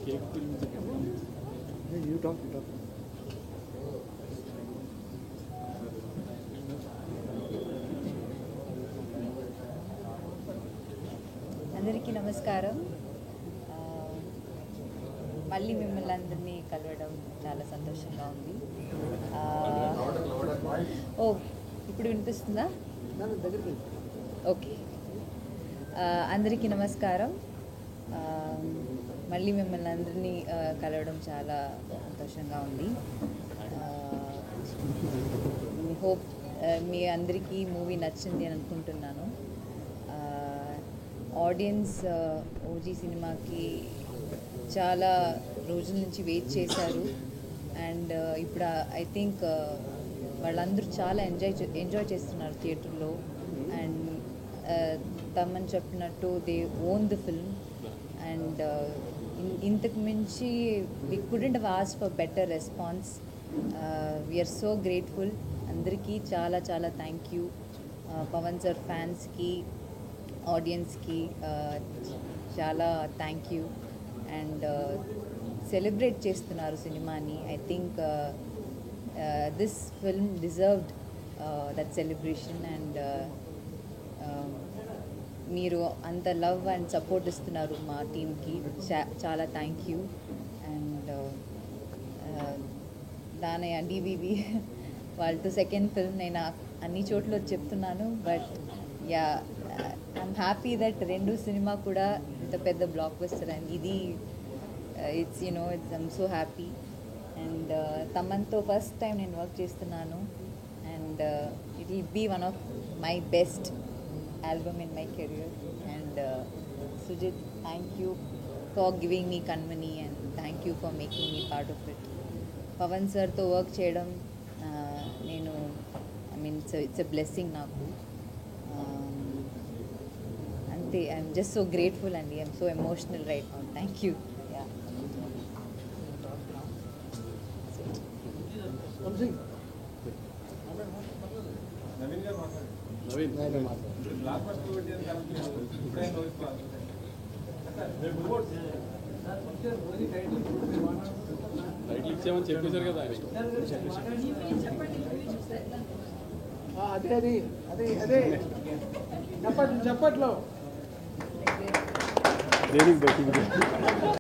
You talk. అందరికీ నమస్కారం. మళ్ళీ మిమ్మల్ని అందరినీ కలవడం చాలా సంతోషంగా ఉంది. ఇప్పుడు వినిపిస్తుందా? ఓకే. అందరికీ నమస్కారం. మళ్ళీ మిమ్మల్ని అందరినీ కలవడం చాలా సంతోషంగా ఉంది. హోప్ మీ అందరికీ మూవీ నచ్చింది అని అనుకుంటున్నాను. ఆడియన్స్ ఓజీ సినిమాకి చాలా రోజుల నుంచి వెయిట్ చేశారు. అండ్ ఇప్పుడు ఐ థింక్ వాళ్ళందరూ చాలా ఎంజాయ్ చేస్తున్నారు థియేటర్లో. అండ్ తమన్ చెప్పినట్టు they own the film. And ఇంతకు మించి we couldn't have asked for better response. We are so grateful. అందరికీ చాలా చాలా థ్యాంక్ యూ. పవన్ సార్ ఫ్యాన్స్కి, ఆడియన్స్కి చాలా థ్యాంక్ యూ. అండ్ సెలబ్రేట్ చేస్తున్నారు సినిమాని. I think this film deserved that celebration. And మీరు అంత లవ్ అండ్ సపోర్ట్ ఇస్తున్నారు మా టీమ్కి. చాలా థ్యాంక్ యూ. అండ్ దాని డివివి వాళ్ళతో సెకండ్ ఫిల్మ్ నేను అన్ని చోట్ల చెప్తున్నాను. But ya, I'm happy that రెండు సినిమా కూడా ఇంత పెద్ద బ్లాక్ బస్టర్ అండ్ ఇది it's I'm so happy. And తమన్తో ఫస్ట్ టైం నేను వర్క్ చేస్తున్నాను. And it will be one of my best album in my career. And Sujit, thank you for giving me Kanmani and thank you for making me part of it. Pavan sir to work cheyadam nenu it's a blessing naku. Ante I'm just so grateful and I'm so emotional right now. Thank you. Yeah. Title ఇచ్చామని చెప్పేశారు కదా. అదే చెప్పట్లో